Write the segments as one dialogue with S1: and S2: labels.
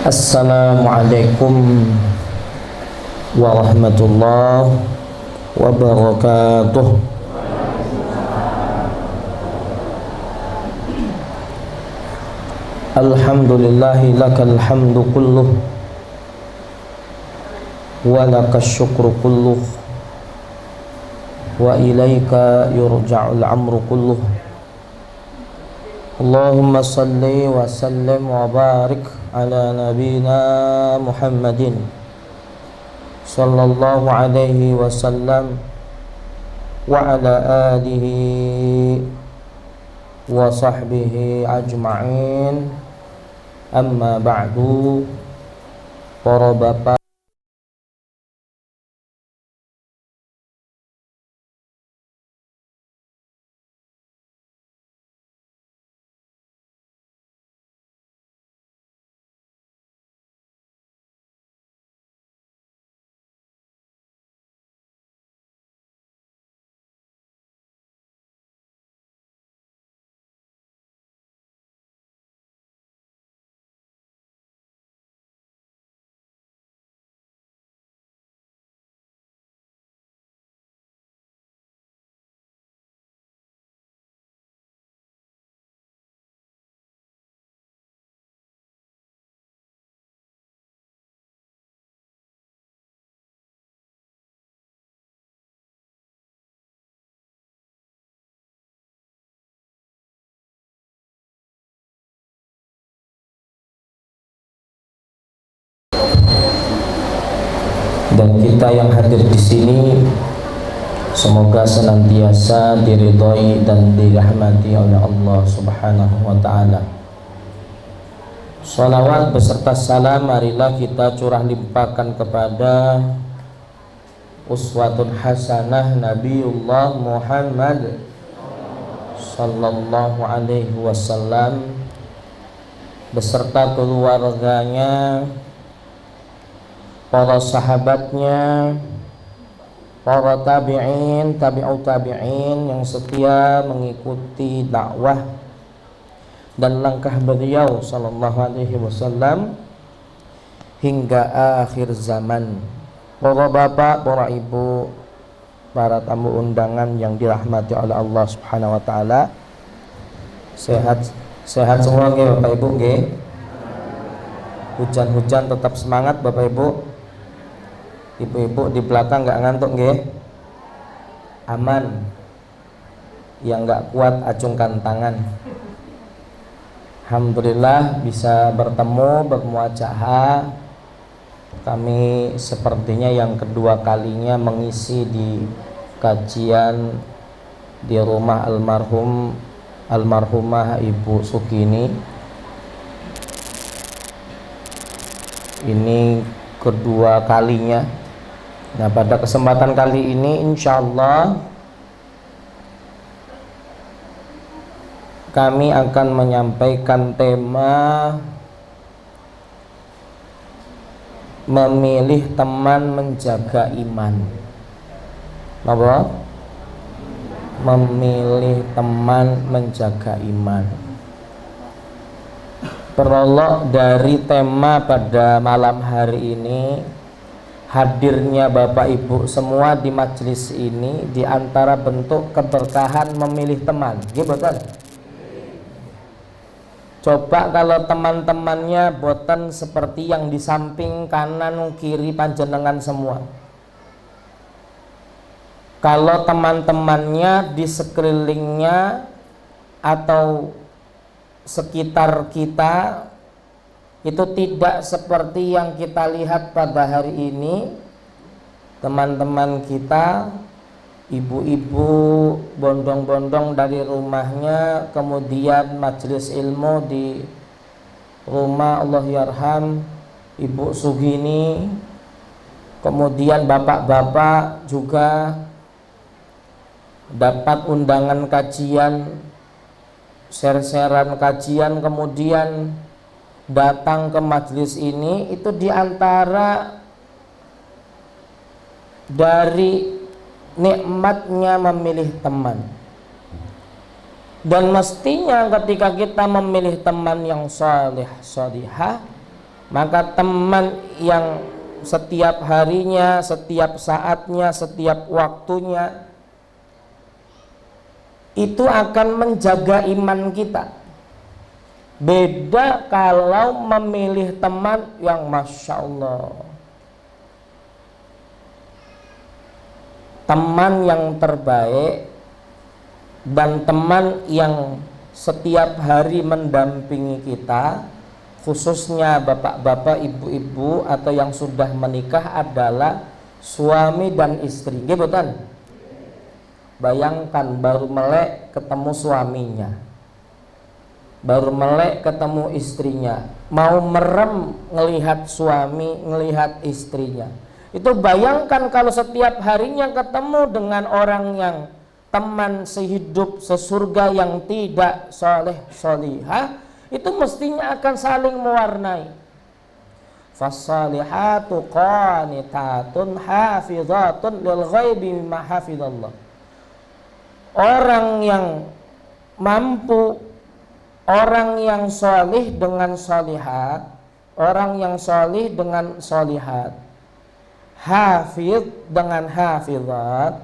S1: Assalamualaikum warahmatullahi wabarakatuh. Alhamdulillahi lakal hamdu kulluh wa lakas syukru kulluh wa ilaika yurja'ul amru kulluh. Allahumma salli wa sallim wa barik ala nabina Muhammadin sallallahu alaihi wasallam wa ala alihi wa sahbihi ajma'in. Amma ba'du. Para bapak dan kita yang hadir di sini semoga senantiasa diridhoi dan dirahmati oleh Allah Subhanahu wa taala. Shalawat beserta salam marilah kita curah limpahkan kepada uswatun hasanah Nabiullah Muhammad sallallahu alaihi wasallam beserta keluarganya, para sahabatnya, para tabi'in, tabi'ut tabi'in yang setia mengikuti dakwah dan langkah beliau sallallahu alaihi wasallam hingga akhir zaman. Para bapak, para ibu, para tamu undangan yang dirahmati oleh Allah Subhanahu wa taala. Sehat semua nggih Bapak Ibu nggih? Hujan-hujan tetap semangat Bapak Ibu. Ibu-ibu di belakang nggak ngantuk nggih? Aman. Yang nggak kuat acungkan tangan. Alhamdulillah bisa bertemu bermuajahah. Kami sepertinya yang kedua kalinya mengisi di kajian di rumah almarhumah Ibu Sukini. Ini kedua kalinya. Nah, pada kesempatan kali ini insyaallah kami akan menyampaikan tema memilih teman menjaga iman. Apa? Memilih teman menjaga iman. Prolog dari tema pada malam hari ini, hadirnya Bapak Ibu semua di majelis ini di antara bentuk keberkahan memilih teman. Betul? Coba kalau teman-temannya boten seperti yang di samping kanan kiri panjenengan semua. Kalau teman-temannya di sekelilingnya atau sekitar kita itu tidak seperti yang kita lihat pada hari ini, teman-teman kita, ibu-ibu bondong-bondong dari rumahnya, kemudian majelis ilmu di rumah Allah yarham Ibu Sugini, kemudian bapak-bapak juga dapat undangan kajian, share-sharean kajian, kemudian datang ke majelis ini. Itu diantara dari nikmatnya memilih teman. Dan mestinya ketika kita memilih teman yang saleh salihah, Maka teman yang setiap harinya, setiap saatnya, setiap waktunya itu akan menjaga iman kita. Beda kalau memilih teman yang Masya Allah, teman yang terbaik dan teman yang setiap hari mendampingi kita, khususnya bapak-bapak, ibu-ibu atau yang sudah menikah adalah suami dan istri. Betul? Bayangkan baru melek ketemu suaminya, baru melek ketemu istrinya, mau merem ngelihat suami, ngelihat istrinya. Itu bayangkan kalau setiap harinya ketemu dengan orang yang teman sehidup sesurga yang tidak soleh solihah, itu mestinya akan saling mewarnai. Fassalihatu qanitatun hafizatun lil ghaibi mimma hafizallah. Orang yang mampu, orang yang solih dengan solihat, orang yang solih dengan solihat, hafid dengan hafizat,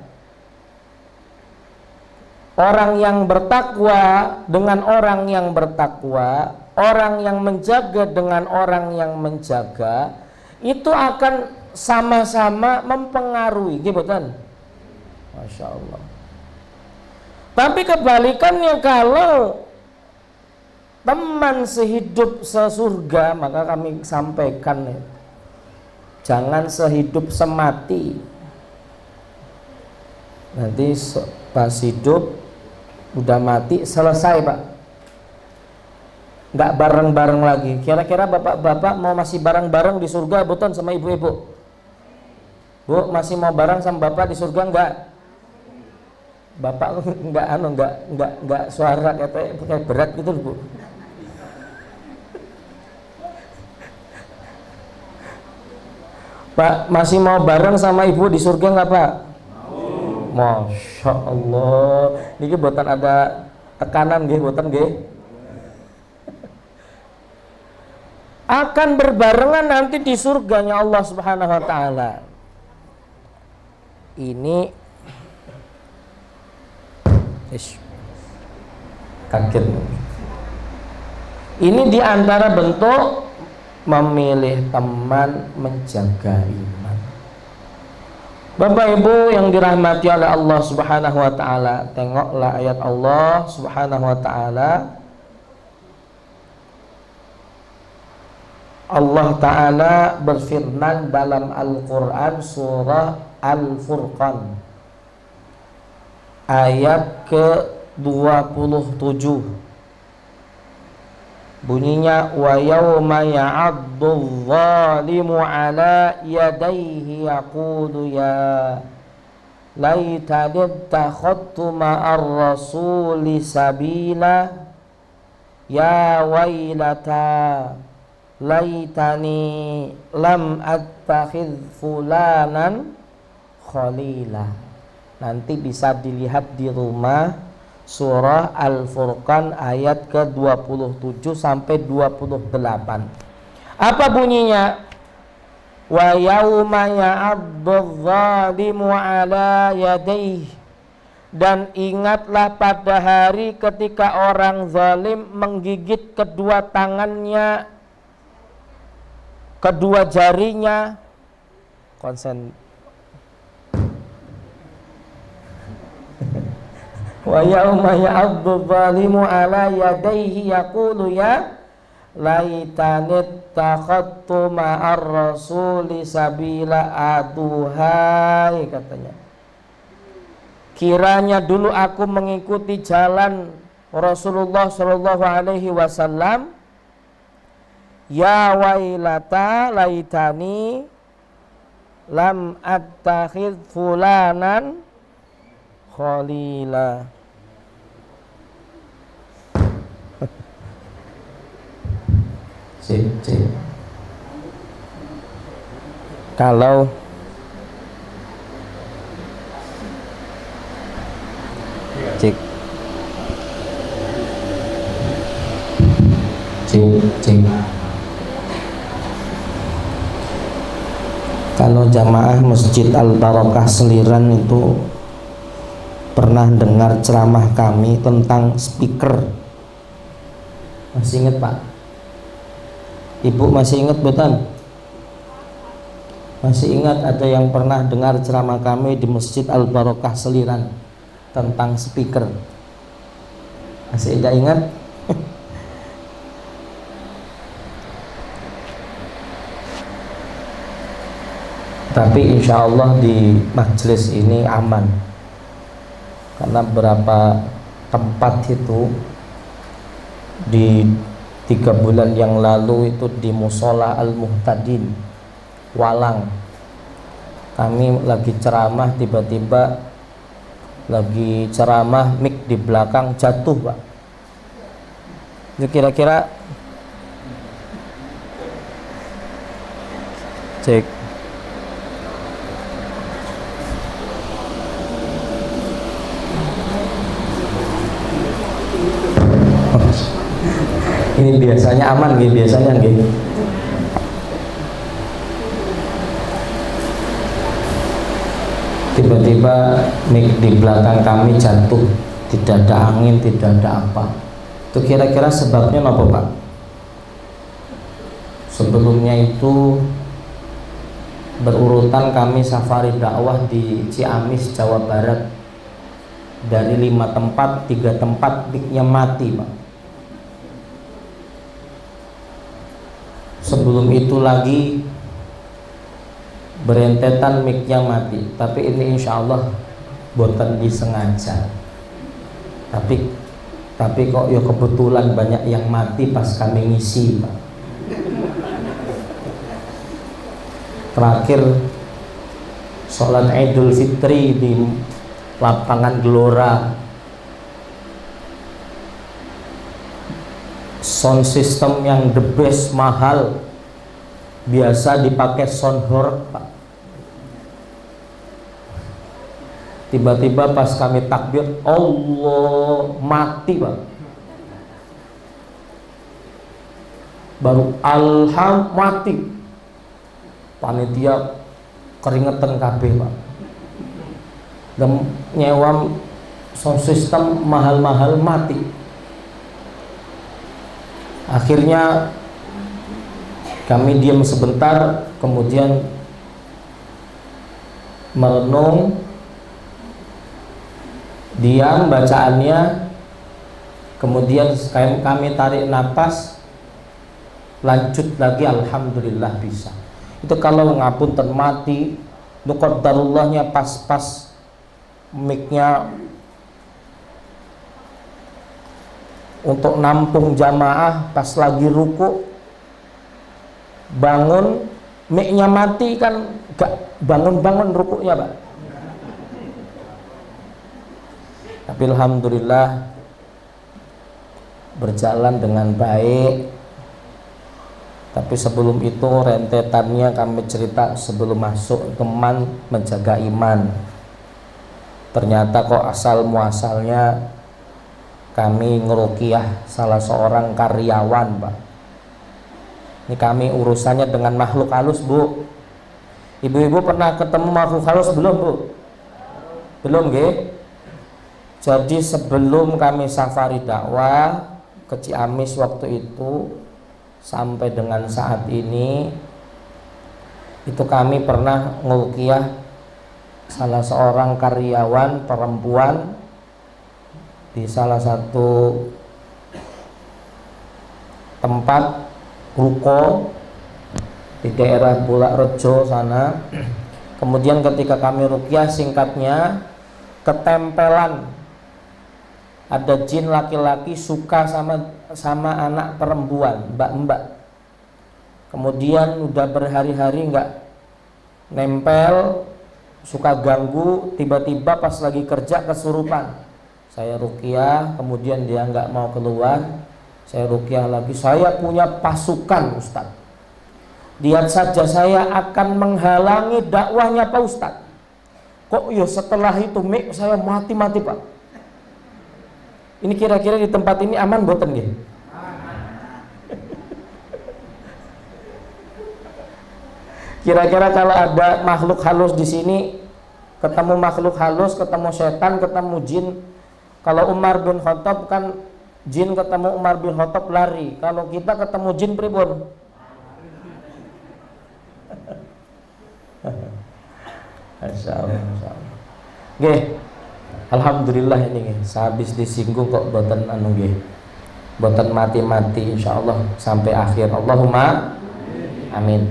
S1: orang yang bertakwa dengan orang yang bertakwa, orang yang menjaga dengan orang yang menjaga, itu akan sama-sama mempengaruhi. Betul? Masya Allah. Tapi kebalikannya, kalau teman sehidup sesurga, maka kami sampaikan, jangan sehidup semati. Nanti pas hidup udah mati selesai Pak, nggak bareng-bareng lagi. Kira-kira bapak-bapak mau masih bareng-bareng di surga betul sama ibu-ibu? Bu, masih mau bareng sama bapak di surga nggak? Bapak nggak suara kayak berat gitu Bu. Pak, masih mau bareng sama ibu di surga nggak Pak? Masya Allah, ini buatan ada tekanan nggih, buatan nggih. Akan berbarengan nanti di surganya Allah Subhanahu wa taala. Ini kaget. Ini di antara bentuk memilih teman, menjaga iman. Bapak Ibu yang dirahmati oleh Allah Subhanahu wa taala, tengoklah ayat Allah Subhanahu wa taala. Allah taala berfirman dalam Al-Qur'an surah Al-Furqan ayat ke-27. Bunyinya, wa yawma ya'addu dhalimu ala yadayhi yaqulu ya laitani ittakhadtu ma'ar rasuli sabila ya wailata laitani lam attakhidh fulanan khalila. Nanti bisa dilihat di rumah, surah Al-Furqan ayat ke-27 sampai 28. Apa bunyinya? Wa yauma ya'addu dhalimu ala yadayhi, dan ingatlah pada hari ketika orang zalim menggigit kedua tangannya, kedua jarinya. Wa yauma ya'addu dhalimu ala yadayhi yaqulu ya laitani ittakhadtu ma'ar rasuli sabila. Aduhai, katanya, kiranya dulu aku mengikuti jalan Rasulullah sallallahu alaihi wasallam. Ya wailata laitani lam attakhidh fulanan khalila. Cik. Kalau cik Kalau jamaah Masjid Al Barokah Seliran itu pernah dengar ceramah kami tentang speaker. Masih ingat Pak? Ibu masih ingat betul? Masih ingat ada yang pernah dengar ceramah kami di Masjid Al Barokah Seliran tentang speaker? Masih tidak ingat? Tapi insya Allah di majelis ini aman, karena beberapa tempat itu di 3 bulan yang lalu itu di Musola Al Muhtadin Walang, kami lagi ceramah, tiba-tiba lagi ceramah mic di belakang jatuh Pak. Itu kira-kira cek ini biasanya aman gitu, biasanya gitu. Tiba-tiba mic di belakang kami jatuh, tidak ada angin, tidak ada apa. Itu kira-kira sebabnya apa Pak? Sebelumnya itu berurutan kami safari dakwah di Ciamis, Jawa Barat. Dari 5 tempat, 3 tempat mic-nya mati Pak. Sebelum itu lagi berentetan mic-nya mati. Tapi ini insya Allah buatan disengaja. Tapi kok ya kebetulan banyak yang mati pas kami ngisi Pak. Terakhir sholat Idul Fitri di lapangan Gelora, sound system yang the best, mahal, biasa dipakai sound horeg Pak. Tiba-tiba pas kami takbir Allah, mati Pak. Baru alham mati. Panitia keringetan kabeh Pak. Dan nyewa sound system mahal-mahal mati. Akhirnya kami diam sebentar, kemudian merenung, diam bacaannya, kemudian kami tarik napas, lanjut lagi, alhamdulillah bisa. Itu kalau ngapunten mati, qadarullah-nya pas-pas mic-nya untuk nampung jamaah, pas lagi ruku bangun mic-nya mati, kan gak bangun-bangun rukuknya Pak. Tapi alhamdulillah berjalan dengan baik. Tapi sebelum itu rentetannya kami cerita sebelum masuk, teman menjaga iman. Ternyata kok asal muasalnya kami ngeruqyah salah seorang karyawan Pak. Ini kami urusannya dengan makhluk halus Bu. Ibu-ibu pernah ketemu makhluk halus belum Bu? Belum nggih? Jadi sebelum kami safari dakwah ke Ciamis waktu itu sampai dengan saat ini, itu kami pernah ngeruqyah salah seorang karyawan perempuan di salah satu tempat ruko di daerah Bulak Rejo sana. Kemudian ketika kami ruqyah, singkatnya, ketempelan ada jin laki-laki suka sama anak perempuan, mbak-mbak. Kemudian udah berhari-hari nggak nempel, suka ganggu, tiba-tiba pas lagi kerja kesurupan. Saya ruqyah, kemudian dia nggak mau keluar, saya ruqyah lagi. Saya punya pasukan Ustaz. Lihat saja saya akan menghalangi dakwahnya Pak Ustaz. Kok ya setelah itu mic saya mati-mati Pak. Ini kira-kira di tempat ini aman boten nggih? Kira-kira kalau ada makhluk halus di sini, ketemu makhluk halus, ketemu setan, ketemu jin. Kalau Umar bin Khattab kan jin ketemu Umar bin Khattab lari. Kalau kita ketemu jin pripun? Masya Allah. Nggih. Alhamdulillah ini nggih. Sehabis disinggung kok boten anu nggih. Boten mati-mati insyaallah sampai akhir. Allahumma amin.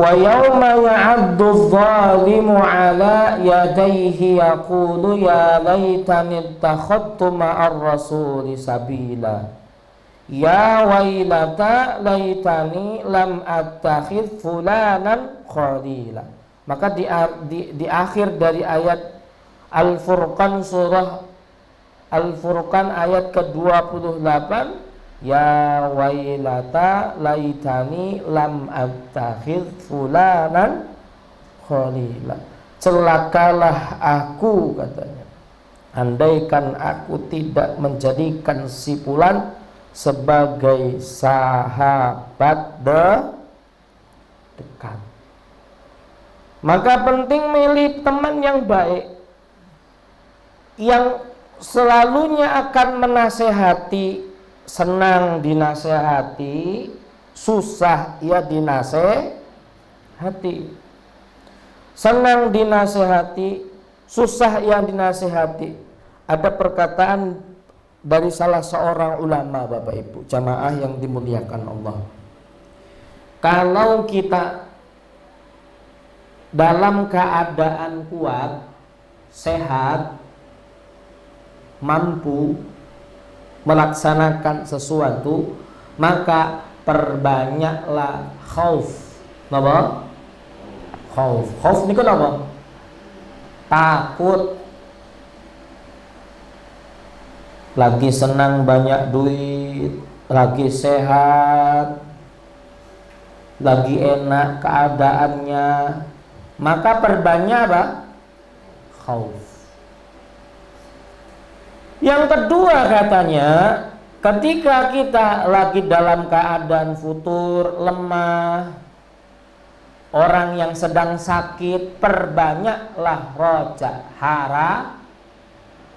S1: Wa yawma ya'addu adh-dhalimu 'ala yadayhi yaqulu ya laitani ittakhadtu ma'ar rasuli sabila. Ya wailata laitani lam attakhidh fulanan khalila. Maka di akhir dari ayat Al-Furqan, surah Al-Furqan ayat ke-28, ya wailata laitani lam attakhidh fulanan khalila. Celakalah aku, katanya, andaikan aku tidak menjadikan si fulan sebagai sahabat dekat. Maka penting milih teman yang baik, yang selalunya akan menasehati, senang dinasehati, susah ya dinasehati. Senang dinasehati, susah ya dinasehati. Ada perkataan dari salah seorang ulama, Bapak Ibu jamaah yang dimuliakan Allah. Kalau kita dalam keadaan kuat, sehat, mampu melaksanakan sesuatu, maka perbanyaklah khauf. Napa? Khauf. Khauf niku napa? Takut. Lagi senang banyak duit, lagi sehat, lagi enak keadaannya, maka perbanyak apa? Khauf. Yang kedua katanya, ketika kita lagi dalam keadaan futur, lemah, orang yang sedang sakit, perbanyaklah roja,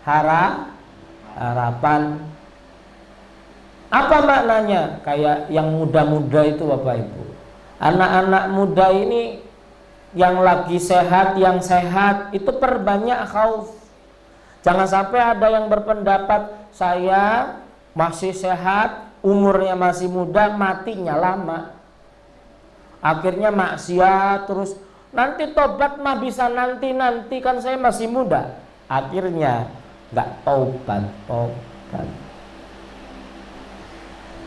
S1: harapan. Apa maknanya? Kayak yang muda-muda itu, Bapak Ibu. Anak-anak muda ini yang lagi sehat, yang sehat itu perbanyak khauf. Jangan sampai ada yang berpendapat saya masih sehat, umurnya masih muda, matinya lama. Akhirnya maksiat terus. Nanti tobat mah bisa nanti kan saya masih muda. Akhirnya nggak tobat.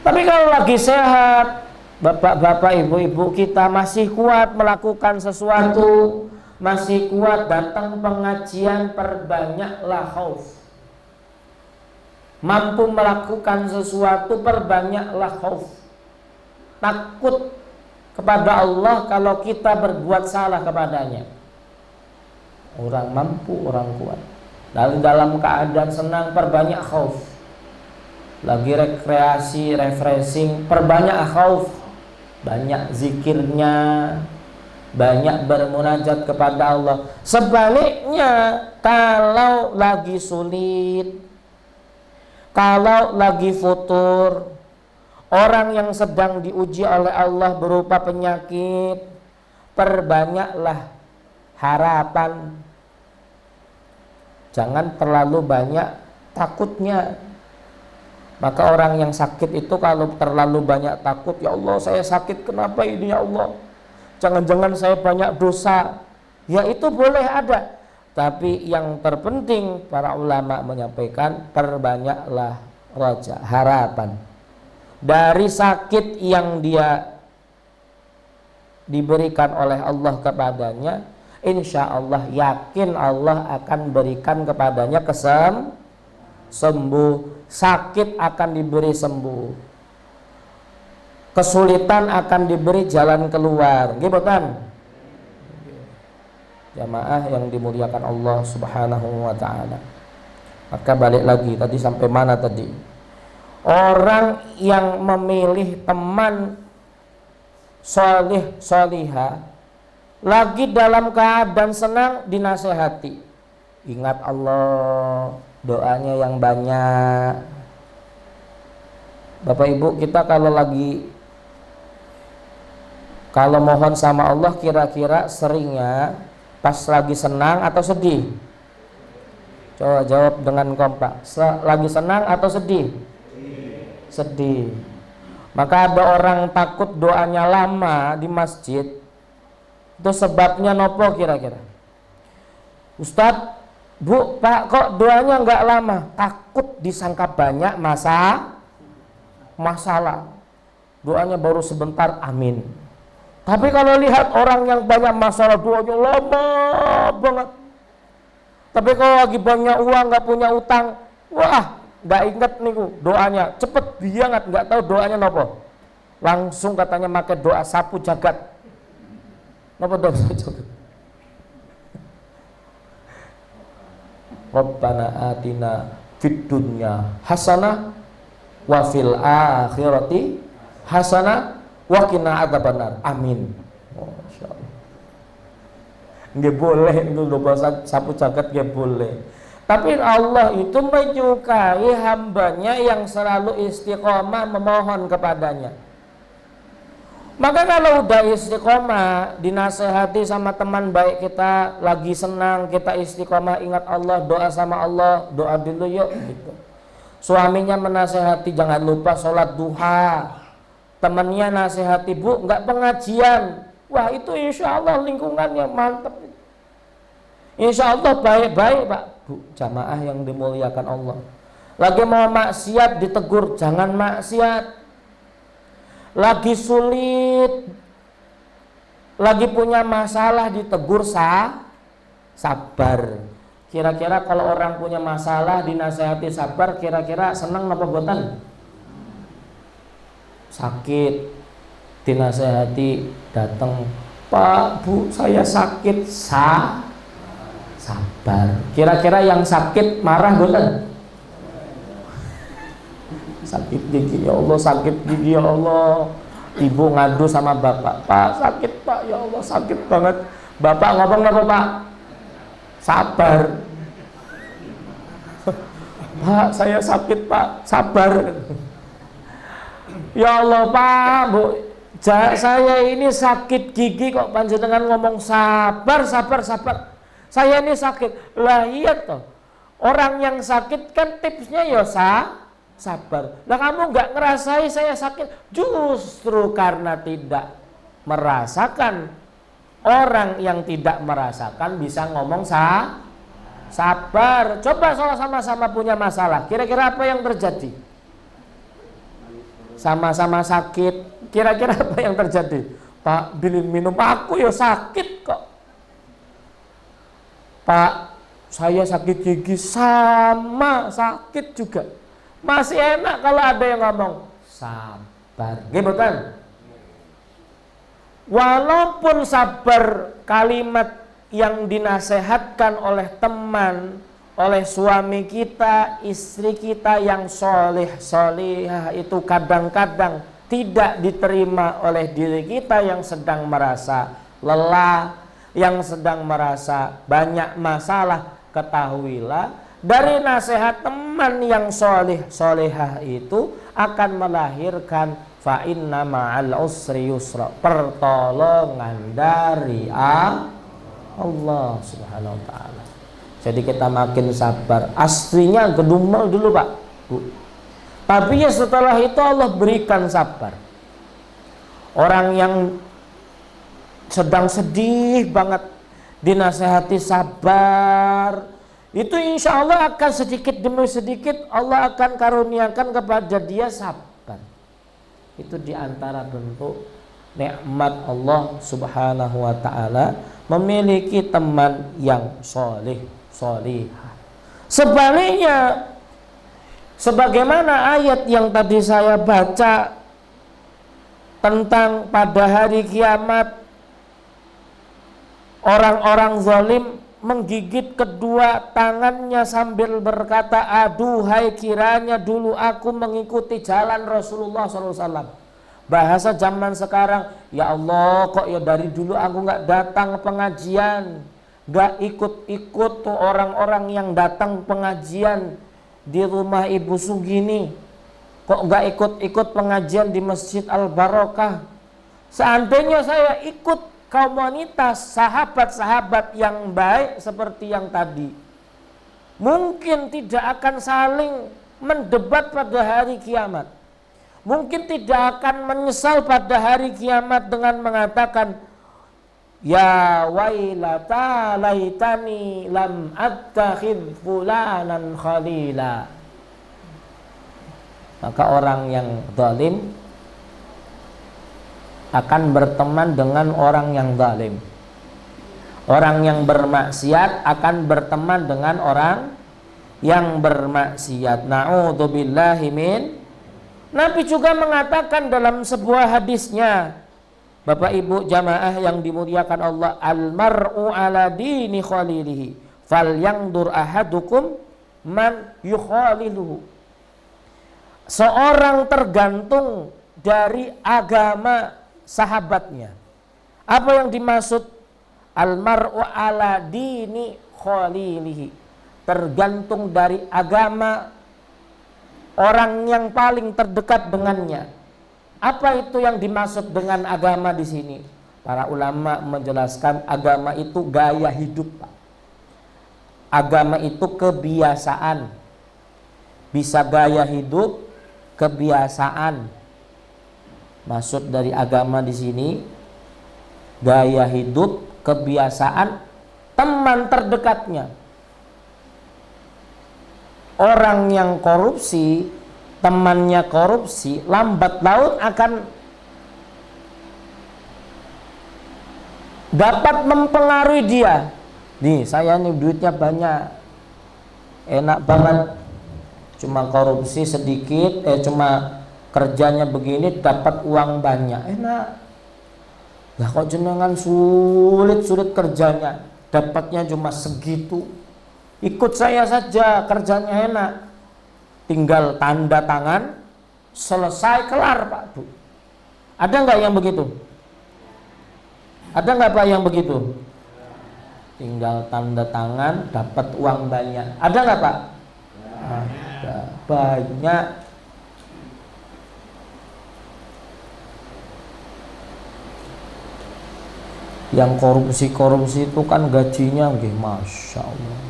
S1: Tapi kalau lagi sehat, bapak-bapak, ibu-ibu kita masih kuat melakukan sesuatu, masih kuat datang pengajian, perbanyaklah khauf. Mampu melakukan sesuatu, perbanyaklah khauf. Takut kepada Allah kalau kita berbuat salah kepadanya. Orang mampu, orang kuat. Dalam keadaan senang, perbanyak khauf. Lagi rekreasi, refreshing, perbanyak khauf. Banyak zikirnya, banyak bermunajat kepada Allah. Sebaliknya, kalau lagi sulit, kalau lagi futur, orang yang sedang diuji oleh Allah berupa penyakit, perbanyaklah harapan. Jangan terlalu banyak takutnya. Maka orang yang sakit itu kalau terlalu banyak takut, ya Allah saya sakit, kenapa ini ya Allah? Jangan-jangan saya banyak dosa. Ya itu boleh ada. Tapi yang terpenting para ulama menyampaikan, perbanyaklah raja, harapan. Dari sakit yang dia diberikan oleh Allah kepadanya, insya Allah yakin Allah akan berikan kepadanya sembuh. Sakit akan diberi sembuh, kesulitan akan diberi jalan keluar. Gimana? Jamaah yang dimuliakan Allah Subhanahu wa ta'ala. Maka balik lagi, tadi sampai mana tadi? Orang yang memilih teman solih solihah lagi dalam keadaan senang dinasehati, ingat Allah, doanya yang banyak. Bapak Ibu, kita kalau mohon sama Allah kira-kira seringnya pas lagi senang atau sedih? Coba jawab dengan kompak. Lagi senang atau sedih? Sedih. Maka ada orang takut doanya lama di masjid. Itu sebabnya nopo kira-kira? Ustadz, Bu, Pak, kok doanya nggak lama? Takut disangka banyak masalah. Doanya baru sebentar, amin. Tapi kalau lihat orang yang banyak masalah, doanya lama banget. Tapi kalau lagi banyak uang, nggak punya utang, wah, nggak inget nih doanya, cepet banget, nggak tahu doanya nopo. Langsung katanya pakai doa sapu jagat. Nopo doa sapu jagat? Rabbana atina fid dunya hasanah wa fil akhirati hasanah wa qina adzabannar. Amin. Masyaallah. Nggak boleh itu doa sapu jagat, nggak boleh. Tapi Allah itu menyukai hambanya yang selalu istiqomah memohon kepadanya. Maka kalau udah istiqomah, dinasehati sama teman baik kita, lagi senang, kita istiqomah, ingat Allah, doa sama Allah, doa dulu yuk gitu. Suaminya menasehati jangan lupa sholat duha, temannya nasehati, Bu nggak pengajian, wah itu insya Allah lingkungannya mantap. Insya Allah baik-baik Pak Bu, jamaah yang dimuliakan Allah. Lagi mau maksiat ditegur, jangan maksiat. Lagi sulit, lagi punya masalah ditegur, sabar. Kira-kira kalau orang punya masalah dinasehati sabar, kira-kira senang apa botan? Sakit dinasehati datang, Pak Bu saya sakit, sabar. Kira-kira yang sakit marah botan? Sakit gigi ya Allah, sakit gigi ya Allah. Ibu ngadu sama bapak, Pak sakit Pak, ya Allah sakit banget. Bapak ngomong apa Pak? Sabar. Pak saya sakit Pak, sabar. Ya Allah Pak, Bu, saya ini sakit gigi kok panjenengan ngomong sabar. Saya ini sakit. Lah iya toh. Orang yang sakit kan tipsnya ya sabar. Lah kamu nggak ngerasai saya sakit, justru karena tidak merasakan. Orang yang tidak merasakan bisa ngomong sabar. Coba sama-sama punya masalah, kira-kira apa yang terjadi? Sama-sama sakit, kira-kira apa yang terjadi? Pak bilin minum, aku ya sakit kok. Pak saya sakit gigi, sama sakit juga. Masih enak kalau ada yang ngomong sabar, gimana? Walaupun sabar kalimat yang dinasehatkan oleh teman, oleh suami kita, istri kita yang solihah itu kadang-kadang tidak diterima oleh diri kita yang sedang merasa lelah, yang sedang merasa banyak masalah. Ketahuilah, dari nasihat teman yang solihah itu akan melahirkan fa inna ma'al usri yusra, pertolongan dari Allah Subhanahu wa taala. Jadi kita makin sabar. Aslinya gedumel dulu Pak Bu, tapi ya setelah itu Allah berikan sabar. Orang yang sedang sedih banget dinasehati sabar, itu insya Allah akan sedikit demi sedikit Allah akan karuniakan kepada dia sabar. Itu diantara bentuk nikmat Allah Subhanahu wa ta'ala memiliki teman yang solihah. Sebaliknya, sebagaimana ayat yang tadi saya baca tentang pada hari kiamat orang-orang zalim menggigit kedua tangannya sambil berkata, aduhai kiranya dulu aku mengikuti jalan Rasulullah SAW. Bahasa zaman sekarang, ya Allah kok ya dari dulu aku nggak datang pengajian, nggak ikut-ikut tuh orang-orang yang datang pengajian di rumah Ibu Sugini, kok nggak ikut-ikut pengajian di Masjid Al-Barokah. Seandainya saya ikut komunitas sahabat-sahabat yang baik seperti yang tadi, mungkin tidak akan saling mendebat pada hari kiamat. Mungkin tidak akan menyesal pada hari kiamat dengan mengatakan, ya wailata laitani lam attakhidh fulanan khalila. Maka orang yang zalim akan berteman dengan orang yang zalim. Orang yang bermaksiat akan berteman dengan orang yang bermaksiat. Na'udzubillahi min. Nabi juga mengatakan dalam sebuah hadisnya, Bapak Ibu jamaah yang dimuliakan Allah, al-mar'u ala dini khalilihi falyandur ahadukum man yukhaliluhu. Seorang tergantung dari agama sahabatnya. Apa yang dimaksud al-mar'u ala dini khalilihi? Tergantung dari agama orang yang paling terdekat dengannya. Apa itu yang dimaksud dengan agama di sini? Para ulama menjelaskan agama itu gaya hidup, Pak. Agama itu kebiasaan. Bisa gaya hidup, kebiasaan. Maksud dari agama di sini gaya hidup, kebiasaan, teman terdekatnya. Orang yang korupsi, temannya korupsi, lambat laun akan dapat mempengaruhi dia. Nih, saya nih duitnya banyak, enak banget, cuma korupsi sedikit, cuma kerjanya begini dapat uang banyak, enak. Lah kok jenengan sulit kerjanya, dapatnya cuma segitu. Ikut saya saja, kerjanya enak, tinggal tanda tangan, selesai, kelar Pak Bu. Ada nggak yang begitu? Ada nggak Pak yang begitu? Tinggal tanda tangan, dapat uang banyak. Ada nggak Pak? Ada, banyak. Yang korupsi itu kan gajinya, masya Allah.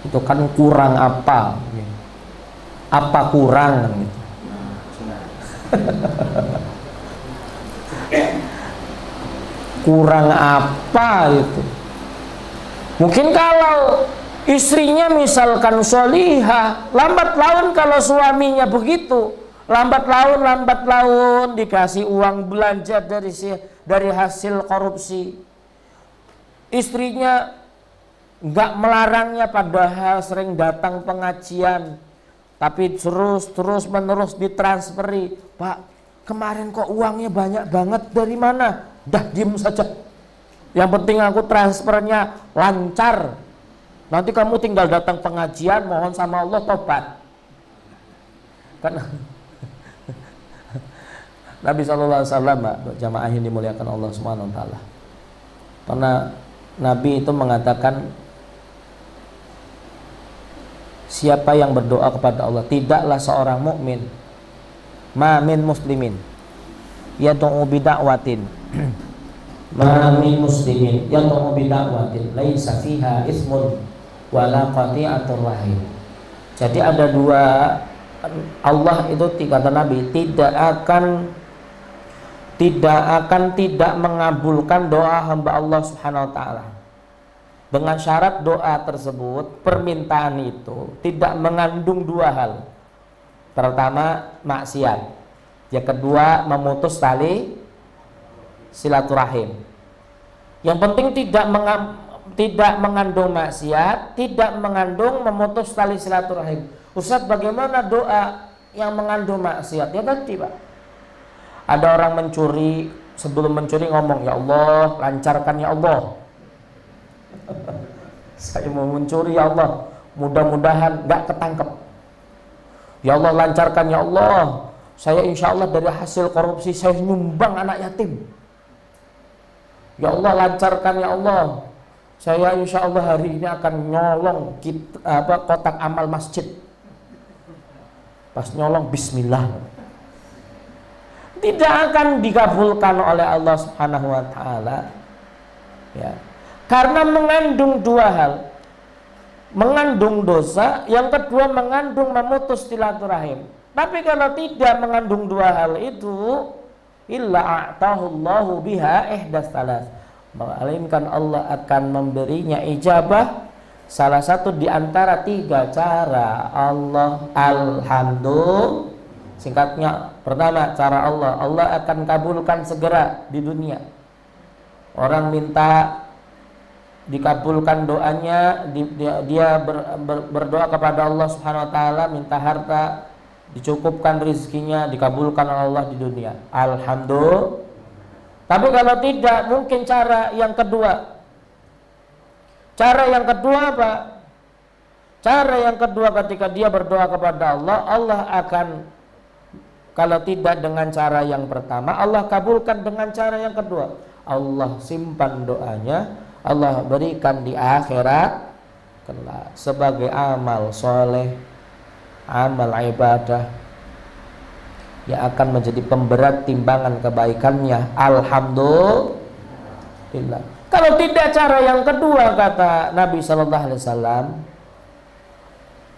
S1: Itu kan kurang apa? Apa kurang kan gitu? Kurang apa itu? Mungkin kalau istrinya misalkan sholihah, lambat laun kalau suaminya begitu, lambat laun dikasih uang belanja dari hasil korupsi. Istrinya nggak melarangnya, padahal sering datang pengajian, tapi terus menerus ditransferi. Pak, kemarin kok uangnya banyak banget, dari mana? Dah diem saja, yang penting aku transfernya lancar. Nanti kamu tinggal datang pengajian, mohon sama Allah tobat. Karena Nabi SAW, jamaah yang dimuliakan Allah Subhanahu wa taala, karena Nabi itu mengatakan, siapa yang berdoa kepada Allah, tidaklah seorang mukmin, ma min muslimin yad'u bida'watin ma min muslimin yad'u bida'watin laisa fiha ismun wala qati'atur rahim. Jadi ada dua, Allah itu, kata Nabi, tidak akan tidak mengabulkan doa hamba Allah Subhanahu wa taala. Dengan syarat doa tersebut, permintaan itu tidak mengandung dua hal. Pertama, maksiat. Yang kedua, memutus tali silaturahim. Yang penting tidak mengandung maksiat, tidak mengandung memutus tali silaturahim. Ustaz, bagaimana doa yang mengandung maksiat? Ya tadi Pak, ada orang mencuri, sebelum mencuri ngomong, ya Allah lancarkan ya Allah. Saya mau mencuri ya Allah, mudah-mudahan nggak ketangkep. Ya Allah lancarkan ya Allah, saya insya Allah dari hasil korupsi saya nyumbang anak yatim. Ya Allah lancarkan ya Allah, saya insya Allah hari ini akan nyolong kotak amal masjid. Pas nyolong bismillah, tidak akan dikabulkan oleh Allah Subhanahu wa taala. Ya. Karena mengandung dua hal. Mengandung dosa, yang kedua mengandung memutus silaturahim. Tapi kalau tidak mengandung dua hal itu, illa a'tahullahu biha ihdas salas, melainkan Allah akan memberinya ijabah salah satu di antara tiga cara. Allah alhamdulillah, singkatnya pertama cara Allah akan kabulkan segera di dunia. Orang minta dikabulkan doanya, dia berdoa kepada Allah Subhanahu wa taala, minta harta, dicukupkan rezekinya, dikabulkan oleh Allah di dunia. Alhamdulillah. Tapi kalau tidak, mungkin cara yang kedua. Cara yang kedua apa? Cara yang kedua ketika dia berdoa kepada Allah, Allah akan, kalau tidak dengan cara yang pertama, Allah kabulkan dengan cara yang kedua. Allah simpan doanya, Allah berikan di akhirat kelak sebagai amal soleh, amal ibadah yang akan menjadi pemberat timbangan kebaikannya. Alhamdulillah. Kalau tidak cara yang kedua, kata Nabi Shallallahu Alaihi Wasallam,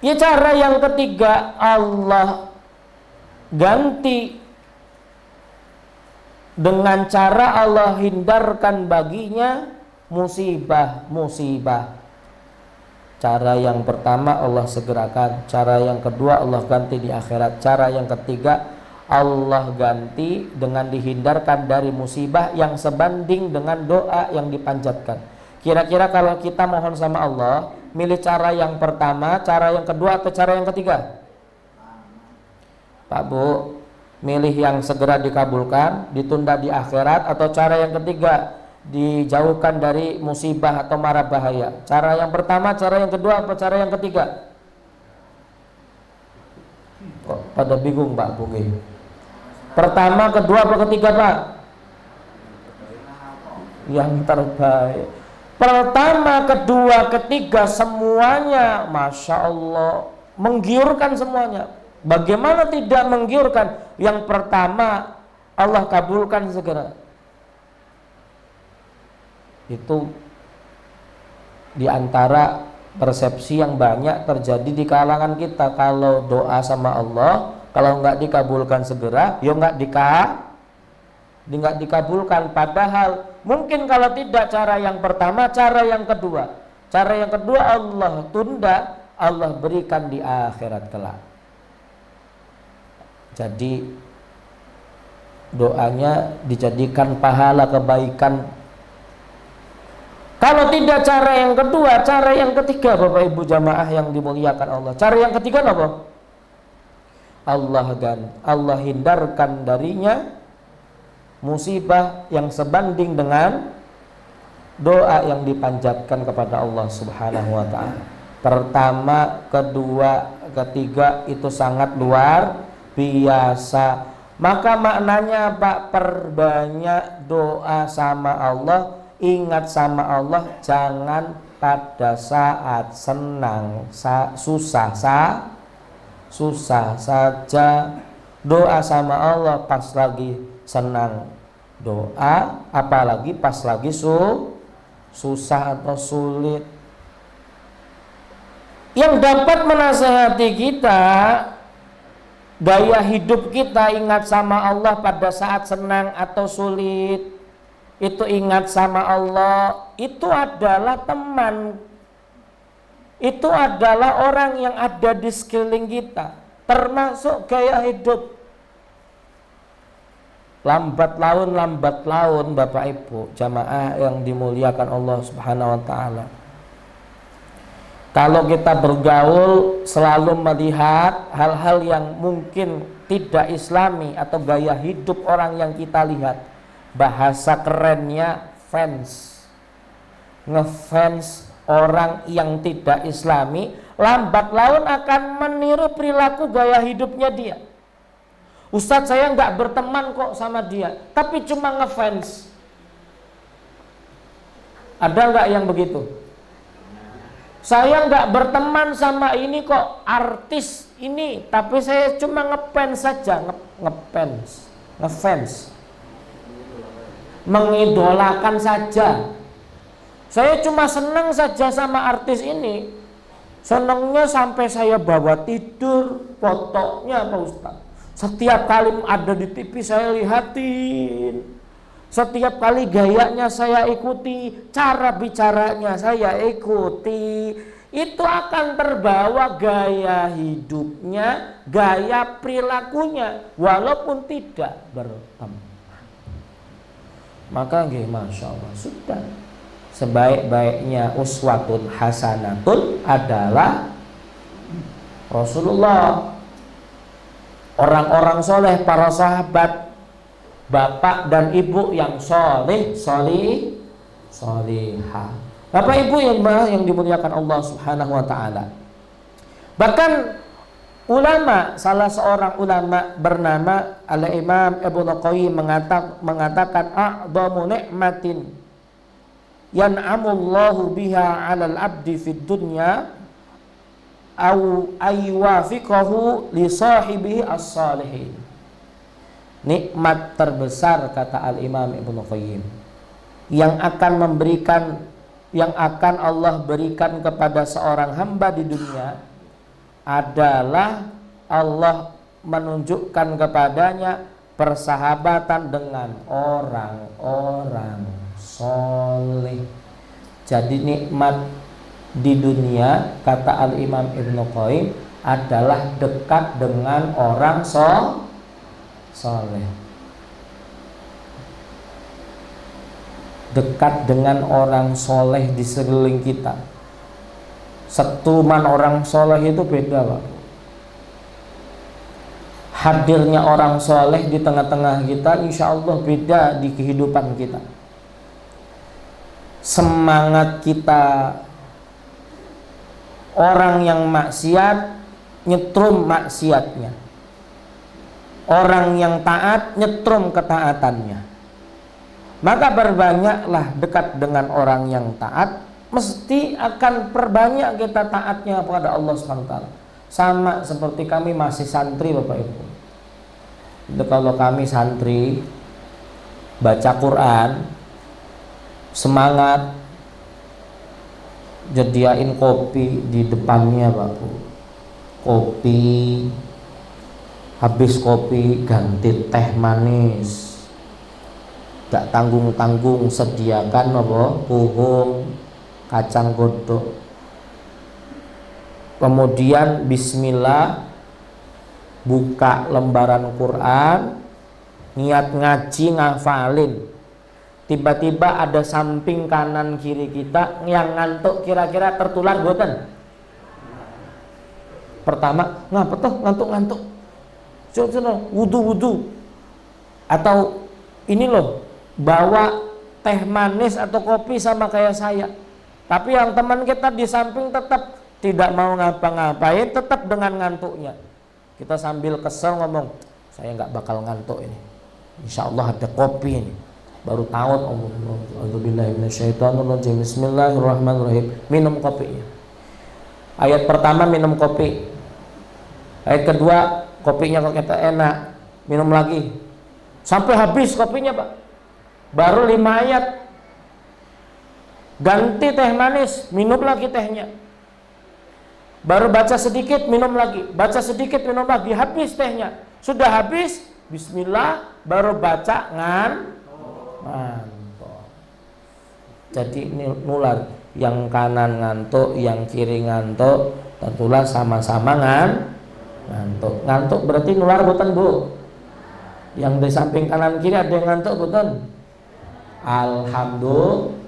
S1: ya cara yang ketiga, Allah ganti dengan cara Allah hindarkan baginya musibah. Cara yang pertama Allah segerakan, cara yang kedua Allah ganti di akhirat, cara yang ketiga Allah ganti dengan dihindarkan dari musibah yang sebanding dengan doa yang dipanjatkan. Kira-kira kalau kita mohon sama Allah, milih cara yang pertama, cara yang kedua, atau cara yang ketiga? Pak Bu, milih yang segera dikabulkan, ditunda di akhirat, atau cara yang ketiga, dijauhkan dari musibah atau mara bahaya? Cara yang pertama, cara yang kedua, atau cara yang ketiga? Kok pada bingung Pak Bungi? Pertama, kedua, apa ketiga Pak? Yang terbaik. Pertama, kedua, ketiga, semuanya Masya Allah menggiurkan semuanya. Bagaimana tidak menggiurkan? Yang pertama Allah kabulkan segera. Itu diantara persepsi yang banyak terjadi di kalangan kita. Kalau doa sama Allah, kalau nggak dikabulkan segera, ya nggak dikabulkan. Padahal mungkin kalau tidak cara yang pertama, cara yang kedua. Cara yang kedua Allah tunda, Allah berikan di akhirat kelak. Jadi doanya dijadikan pahala kebaikan. Kalau tidak cara yang kedua, cara yang ketiga, Bapak Ibu jamaah yang dimuliakan Allah. Cara yang ketiga apa? Allah hindarkan darinya musibah yang sebanding dengan doa yang dipanjatkan kepada Allah Subhanahu wa taala. Pertama, kedua, ketiga itu sangat luar biasa. Maka maknanya Pak, perbanyak doa sama Allah, ingat sama Allah, jangan pada saat senang, susah saja doa sama Allah. Pas lagi senang doa, apalagi pas lagi susah atau sulit. Yang dapat menasehati kita, gaya hidup kita, ingat sama Allah pada saat senang atau sulit, itu ingat sama Allah, itu adalah teman, itu adalah orang yang ada di sekeliling kita, termasuk gaya hidup. Lambat laun Bapak Ibu jamaah yang dimuliakan Allah Subhanahu wa taala, kalau kita bergaul selalu melihat hal-hal yang mungkin tidak islami atau gaya hidup orang yang kita lihat, bahasa kerennya fans, ngefans orang yang tidak Islami lambat laun akan meniru perilaku gaya hidupnya dia. Ustadz, saya nggak berteman kok sama dia, tapi cuma ngefans. Ada nggak yang begitu? Saya nggak berteman sama ini kok, artis ini, tapi saya cuma ngefans saja, ngefans, mengidolakan saja. Saya cuma senang saja sama artis ini, senangnya sampai saya bawa tidur fotonya Pak Ustadz. Setiap kali ada di TV saya lihatin, setiap kali gayanya saya ikuti, cara bicaranya saya ikuti. Itu akan terbawa gaya hidupnya, gaya perilakunya, walaupun tidak berteman. Maka nggih, masya Allah, sudah. Sebaik-baiknya uswatun hasanatun adalah Rasulullah. Orang-orang soleh, para sahabat, bapak dan ibu yang soleh, solihah. Bapak ibu yang dimuliakan Allah Subhanahu wa ta'ala. Bahkan ulama, salah seorang ulama bernama Al-Imam Ibnu Qayyim mengatakan a'dhamu ni'matin yan'amullahu biha 'alal 'abdi fid dunya au aywafiqahu li sahibihi as-salihin. Nikmat terbesar, kata Al-Imam Ibnu Qayyim, yang akan Allah berikan kepada seorang hamba di dunia adalah Allah menunjukkan kepadanya persahabatan dengan orang-orang soleh. Jadi nikmat di dunia, kata Al-Imam Ibnu Qayyim, adalah dekat dengan orang soleh. Dekat dengan orang soleh di sekeliling kita. Setuman orang soleh itu beda, Pak. Hadirnya orang soleh di tengah-tengah kita, insya Allah beda di kehidupan kita. Semangat kita. Orang yang maksiat nyetrum maksiatnya, orang yang taat nyetrum ketaatannya. Maka berbanyaklah dekat dengan orang yang taat, mesti akan perbanyak kita taatnya kepada Allah SWT. Sama seperti kami masih santri, Bapak Ibu. Jadi kalau kami santri baca Quran, semangat, jadiain kopi di depannya, Pak. Kopi, habis kopi ganti teh manis, gak tanggung-tanggung, sediakan apa? Puhung, kacang godok. Kemudian bismillah, buka lembaran Quran, niat ngaji, ngafalin. Tiba-tiba ada samping kanan kiri kita yang ngantuk, kira-kira tertular boten? Pertama, ngapa tuh ngantuk-ngantuk? Coba wudu. Atau ini loh, bawa teh manis atau kopi sama kayak saya. Tapi yang teman kita di samping tetap tidak mau ngapa-ngapain, tetap dengan ngantuknya. Kita sambil kesel ngomong, saya nggak bakal ngantuk ini. Insya Allah ada kopi ini. Baru tahu, Bismillahirrahmanirrahim, minum kopinya. Ayat pertama minum kopi, ayat kedua kopinya kok kita enak, minum lagi sampai habis kopinya, Pak. Baru 5 ayat ganti teh manis, minum lagi tehnya. Baru baca sedikit, minum lagi, baca sedikit, minum lagi, habis tehnya. Sudah habis, bismillah, baru baca ngantuk. Jadi ini nular, yang kanan ngantuk, yang kiri ngantuk, tentulah sama-sama ngantuk. Ngantuk berarti nular boten, Bu? Yang di samping kanan kiri ada yang ngantuk boten? Alhamdulillah.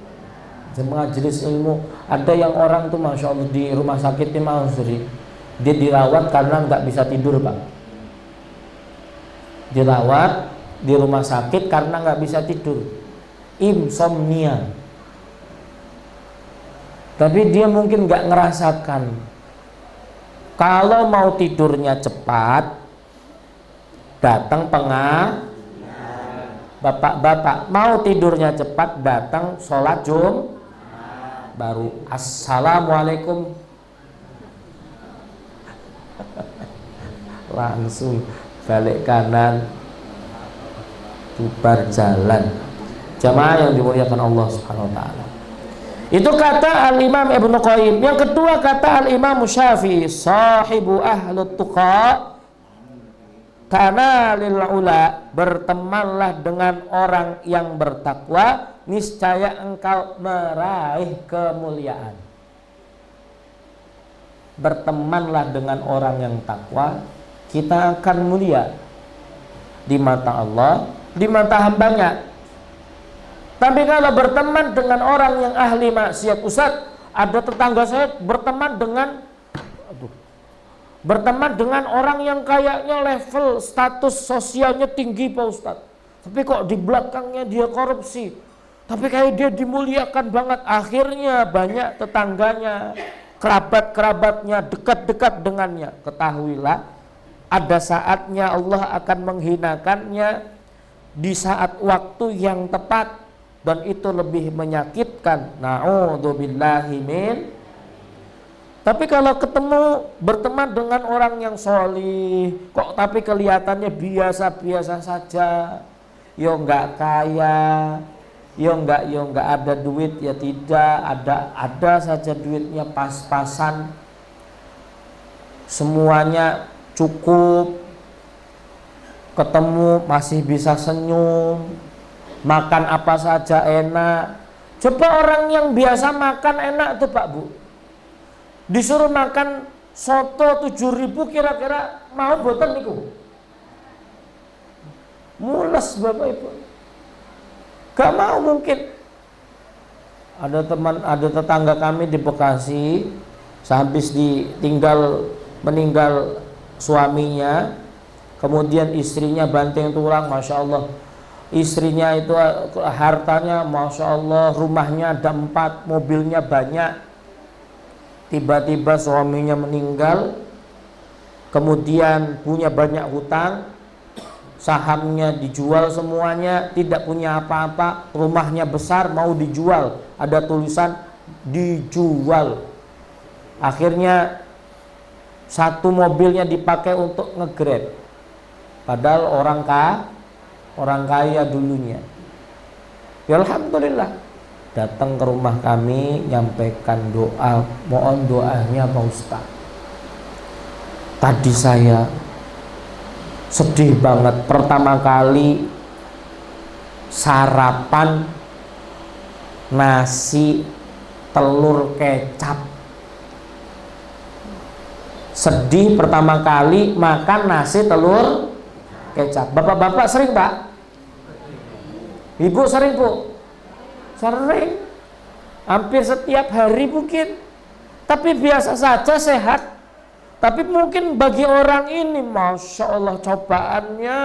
S1: Majelis ilmu, ada yang orang tuh masya Allah di rumah sakit dia dirawat karena nggak bisa tidur, Pak. Dirawat di rumah sakit karena nggak bisa tidur, insomnia. tapi dia mungkin nggak ngerasakan. Kalau mau tidurnya cepat, datang bapak-bapak mau tidurnya cepat, datang sholat baru assalamualaikum, langsung balik kanan, bubar jalan. Jamaah yang dimuliakan Allah Subhanahu wa taala. Itu kata Al-Imam Ibnu Qayyim. Yang kedua kata Al-Imam Syafi'i, sahibu ahlut tuqa kana lil ula, bertemanlah dengan orang yang bertakwa, niscaya engkau meraih kemuliaan. Bertemanlah dengan orang yang takwa, kita akan mulia di mata Allah, di mata hambanya. Tapi kalau berteman dengan orang yang ahli maksiat, Ustaz, ada tetangga saya berteman dengan orang yang kayaknya level status sosialnya tinggi Pak Ustaz, tapi kok di belakangnya dia korupsi, tapi kayak dia dimuliakan banget. Akhirnya banyak tetangganya, kerabat-kerabatnya dekat-dekat dengannya. Ketahuilah, ada saatnya Allah akan menghinakannya di saat waktu yang tepat, dan itu lebih menyakitkan. Na'udzubillahi min. Tapi kalau berteman dengan orang yang sholih, kok tapi kelihatannya biasa-biasa saja, yo nggak kaya, yo nggak ada duit, ya tidak ada saja duitnya pas-pasan, semuanya cukup, ketemu masih bisa senyum, makan apa saja enak. Coba orang yang biasa makan enak tuh Pak Bu, disuruh makan soto 7.000 kira-kira mau boten niku? Mules Bapak Ibu, gak mau mungkin. Ada tetangga kami di Bekasi, sehabis meninggal suaminya, kemudian istrinya banting tulang, Masya Allah. Istrinya itu hartanya Masya Allah, rumahnya ada 4, mobilnya banyak. Tiba-tiba suaminya meninggal, kemudian punya banyak hutang, sahamnya dijual semuanya, tidak punya apa-apa, rumahnya besar mau dijual, ada tulisan dijual. Akhirnya satu mobilnya dipakai untuk nge-grab, padahal orang kaya dulunya. Ya alhamdulillah, datang ke rumah kami, nyampaikan doa, mohon doanya Pak Ustaz. Tadi saya sedih banget, pertama kali sarapan nasi telur kecap. Sedih pertama kali makan nasi telur kecap. Bapak-bapak sering Pak? Ibu sering Bu? Sering, hampir setiap hari mungkin. Tapi biasa saja, sehat. Tapi mungkin bagi orang ini, Masya Allah, cobaannya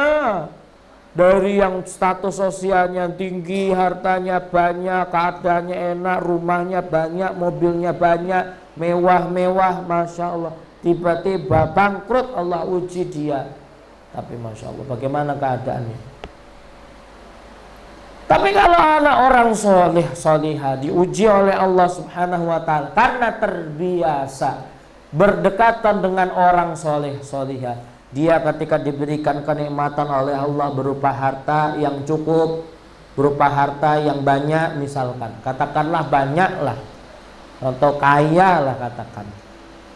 S1: dari yang status sosialnya tinggi, hartanya banyak, keadaannya enak, rumahnya banyak, mobilnya banyak, mewah-mewah, Masya Allah. Tiba-tiba bangkrut, Allah uji dia. Tapi Masya Allah, bagaimana keadaannya? Tapi kalau anak orang soleh, solihah diuji oleh Allah Subhanahu wa ta'ala karena terbiasa berdekatan dengan orang soleh, solihah, dia ketika diberikan kenikmatan oleh Allah berupa harta yang cukup, berupa harta yang banyak, misalkan katakanlah banyaklah atau kaya lah katakan,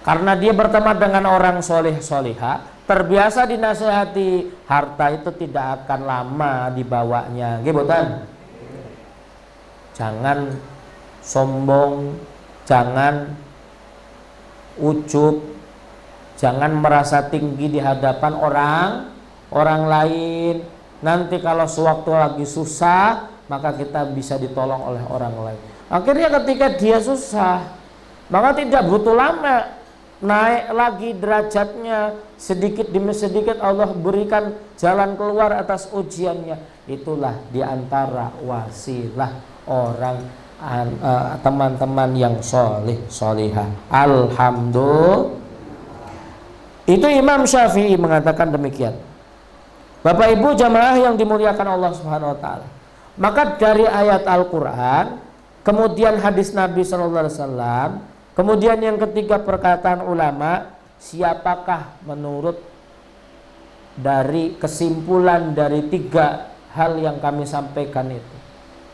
S1: karena dia berteman dengan orang soleh, solihah, terbiasa dinasihati, harta itu tidak akan lama dibawanya. Gibotan, jangan sombong, jangan ujub, jangan merasa tinggi di hadapan orang lain. Nanti kalau sewaktu lagi susah, maka kita bisa ditolong oleh orang lain. Akhirnya ketika dia susah, maka tidak butuh lama, naik lagi derajatnya, sedikit demi sedikit Allah berikan jalan keluar atas ujiannya. Itulah diantara wasilah orang teman-teman yang soleh solihah. Alhamdulillah. Itu Imam Syafi'i mengatakan demikian. Bapak Ibu jamaah yang dimuliakan Allah Subhanahu wa taala. Maka dari ayat Al-Qur'an, kemudian hadis Nabi sallallahu alaihi wasallam, kemudian yang ketiga perkataan ulama, siapakah menurut dari kesimpulan dari tiga hal yang kami sampaikan itu,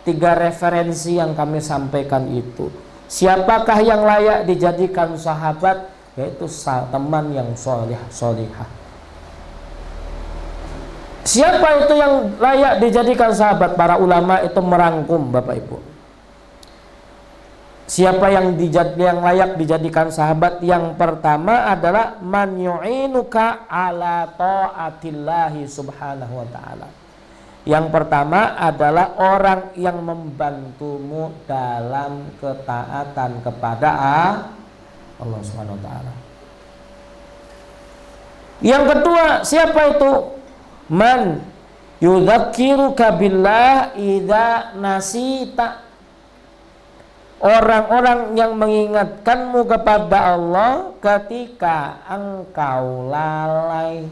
S1: tiga referensi yang kami sampaikan itu, siapakah yang layak dijadikan sahabat? Yaitu teman yang soleh solihah. Siapa itu yang layak dijadikan sahabat? Para ulama itu merangkum Bapak Ibu. Siapa yang layak dijadikan sahabat? Yang pertama adalah man yu'inuka ala ta'atillahi subhanahu wa ta'ala. Yang pertama adalah orang yang membantumu dalam ketaatan kepada Allah Subhanahu wa taala. Yang kedua, siapa itu? Man yudzakiruka billah idza nasita. Orang-orang yang mengingatkanmu kepada Allah ketika engkau lalai.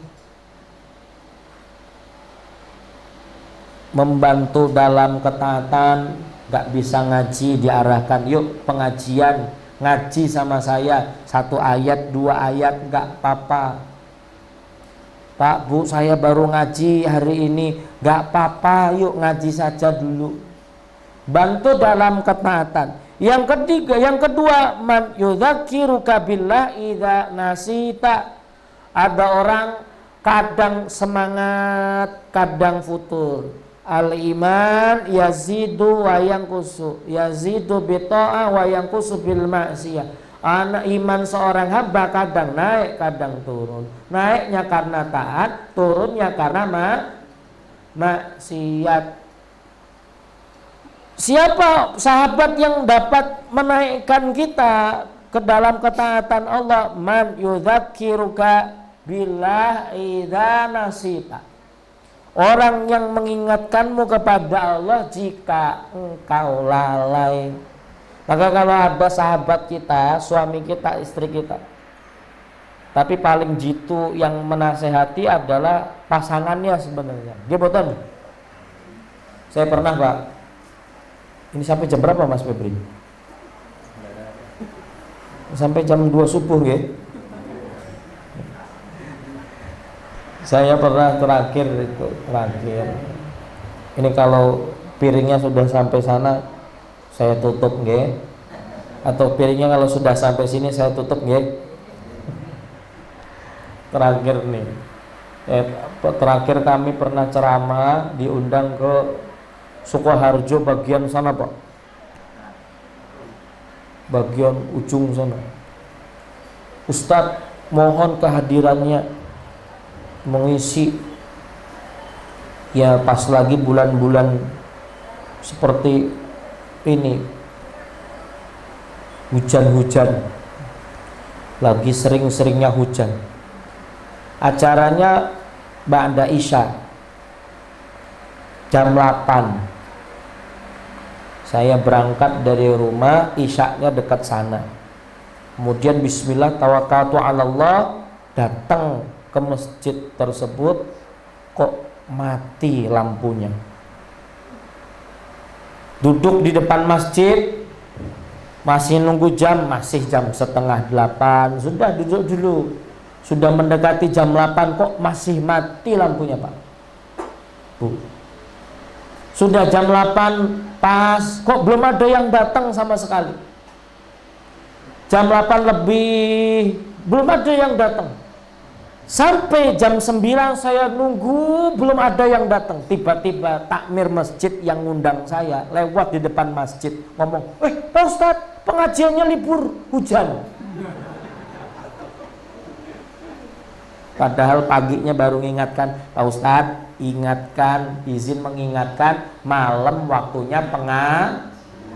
S1: Membantu dalam ketaatan, gak bisa ngaji, diarahkan, yuk pengajian, ngaji sama saya 1 ayat 2 ayat gak apa-apa. Pak Bu, saya baru ngaji hari ini, gak apa-apa, yuk ngaji saja dulu. Bantu dalam ketaatan. Yang ketiga, yang kedua, man yudzakiruka billah idza nasita. Ada orang kadang semangat, kadang futur. Al-iman yazidu wa yanqusu, yazidu bi ta'ah wa yanqusu bil ma'siyah. Anak iman seorang hamba kadang naik, kadang turun. Naiknya karena taat, turunnya karena maksiat. Siapa sahabat yang dapat menaikkan kita ke dalam ketaatan Allah? Man yudzakiruka billah idza nasita. Orang yang mengingatkanmu kepada Allah jika engkau lalai. Maka kalau ada sahabat kita, suami kita, istri kita, tapi paling jitu yang menasehati adalah pasangannya sebenarnya. Dia boten. Saya pernah Pak. Ini sampai jam berapa Mas Febri? Sampai jam 2 subuh ya. Saya pernah terakhir. Ini kalau piringnya sudah sampai sana saya tutup nggih. Atau piringnya kalau sudah sampai sini saya tutup nggih. Terakhir nih. Terakhir kami pernah ceramah diundang ke Sukoharjo bagian sana Pak. Bagian ujung sana. Ustadz mohon kehadirannya mengisi ya pas lagi bulan-bulan seperti ini, hujan-hujan, lagi sering-seringnya hujan. Acaranya ba'da Isya jam 8. Saya berangkat dari rumah, Isyanya dekat sana. Kemudian bismillah tawakkaltu 'ala Allah, datang ke masjid tersebut, kok mati lampunya. Duduk di depan masjid, masih nunggu jam, masih jam 7:30. Sudah duduk dulu, sudah mendekati jam 8 kok masih mati lampunya Pak Bu. Sudah jam 8 pas, kok belum ada yang datang sama sekali. Jam 8 lebih, belum ada yang datang. Sampai jam 9 saya nunggu, belum ada yang datang. Tiba-tiba takmir masjid yang ngundang saya lewat di depan masjid, ngomong, Pak Ustadz, pengajiannya libur, hujan. Padahal paginya baru mengingatkan, Pak Ustadz, ingatkan, izin mengingatkan, malam waktunya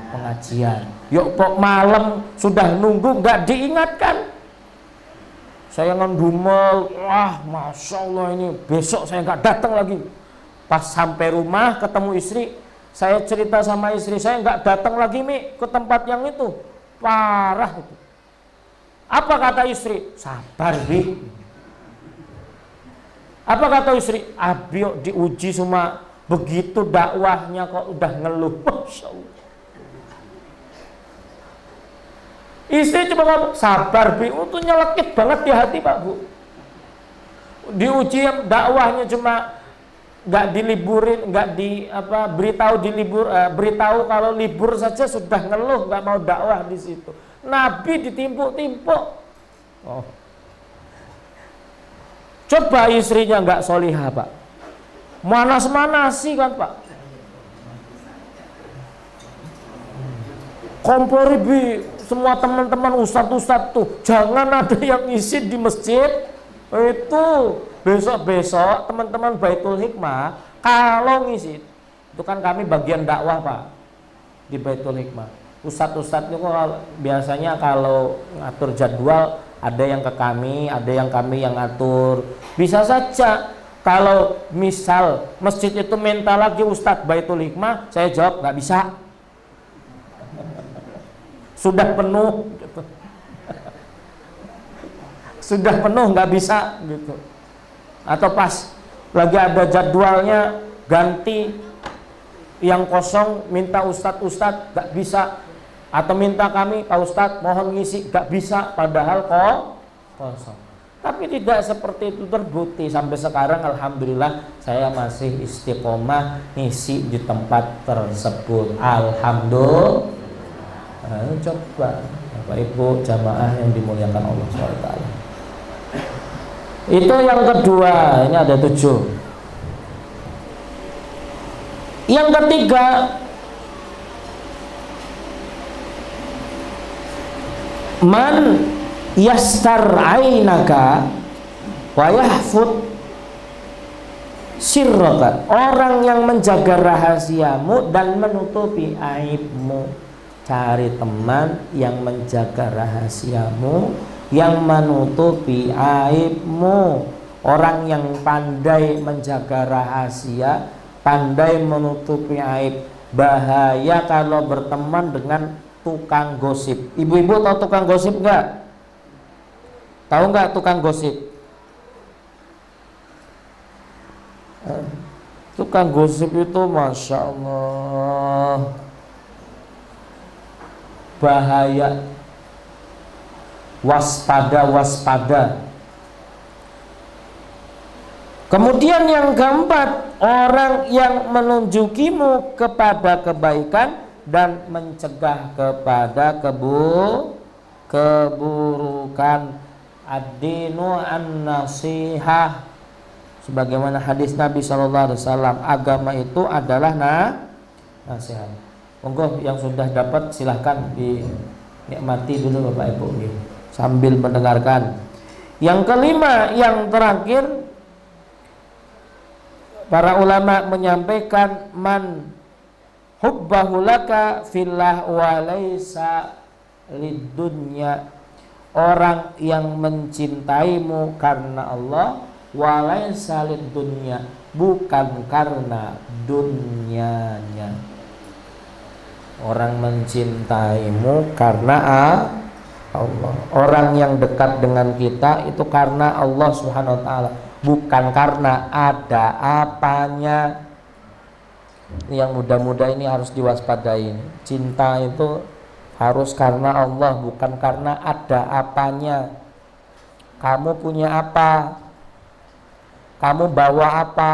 S1: pengajian. Yuk kok malam sudah nunggu nggak diingatkan. Saya ngedumel, wah Masya Allah ini besok saya nggak datang lagi. Pas sampai rumah ketemu istri, Saya cerita sama istri saya, nggak datang lagi Mi ke tempat yang itu, parah itu. Apa kata istri? Sabar Bi. Apa kata istri? Abi diuji semua, begitu dakwahnya kok udah ngeluh. Masya Allah. Istri cuma ngomong sabar Bi, itu nyelekit banget di hati Pak Bu. Diuji dakwahnya cuma nggak diliburin, nggak beritahu kalau libur saja sudah ngeluh, nggak mau dakwah di situ. Nabi ditimpuk-timpuk. Oh. Coba istrinya nggak solihah Pak, manas-manasi kan Pak. Kompori Bi, semua teman-teman ustadz-ustadz tuh jangan ada yang ngisi di masjid. Itu besok-besok teman-teman Baitul Hikmah kalau ngisi, itu kan kami bagian dakwah Pak di Baitul Hikmah. Ustadz-ustadz itu biasanya kalau ngatur jadwal ada yang ke kami, ada yang kami yang ngatur. Bisa saja kalau misal masjid itu minta lagi Ustadz Baitul Hikmah, saya jawab nggak bisa, sudah penuh gitu. Sudah penuh nggak bisa gitu. Atau pas lagi ada jadwalnya ganti yang kosong minta ustadz nggak bisa, atau minta kami Pak Ustadz mohon ngisi, nggak bisa padahal kosong. Tapi tidak seperti itu terbukti sampai sekarang. Alhamdulillah saya masih istiqomah ngisi di tempat tersebut. Alhamdulillah. Coba Bapak Ibu jamaah yang dimuliakan Allah SWT. Itu yang kedua, ini ada 7. Yang ketiga, man yastar ainaka wa yahfud sirraka, orang yang menjaga rahasiamu dan menutupi aibmu. Cari teman yang menjaga rahasiamu, yang menutupi aibmu. Orang yang pandai menjaga rahasia, pandai menutupi aib. Bahaya kalau berteman dengan tukang gosip. Ibu-ibu tahu tukang gosip enggak? Tahu enggak tukang gosip? Tukang gosip itu Masya Allah bahaya. Waspada. Kemudian yang keempat, orang yang menunjukimu kepada kebaikan dan mencegah kepada keburukan. Ad-dinu an-nasihah, sebagaimana hadis Nabi SAW, agama itu adalah nasihat. Monggo yang sudah dapat silahkan dinikmati dulu Bapak Ibu sambil mendengarkan. Yang kelima, yang terakhir, para ulama menyampaikan man hubbahu laka fillah wa laisa lidunya, orang yang mencintaimu karena Allah wa laisa lidunya, bukan karena dunianya. Orang mencintaimu karena Allah. Orang yang dekat dengan kita itu karena Allah Subhanahu wa taala, bukan karena ada apanya. Yang muda-muda ini harus diwaspadai. Cinta itu harus karena Allah, bukan karena ada apanya. Kamu punya apa? Kamu bawa apa?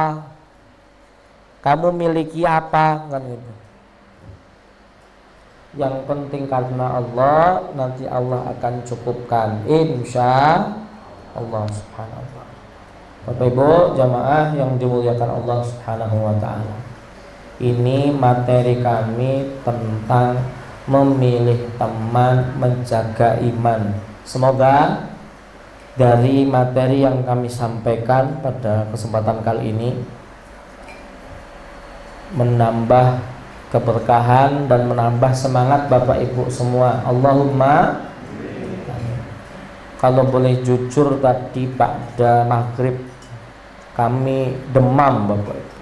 S1: Kamu miliki apa? Kan gitu. Yang penting karena Allah, nanti Allah akan cukupkan insya Allah Subhanahu wa ta'ala. Bapak Ibu jamaah yang dimuliakan Allah Subhanahu wa ta'ala, ini materi kami tentang memilih teman, menjaga iman. Semoga dari materi yang kami sampaikan pada kesempatan kali ini menambah keberkahan dan menambah semangat Bapak Ibu semua. Allahumma. Kalau boleh jujur, tadi pada maghrib kami demam Bapak Ibu.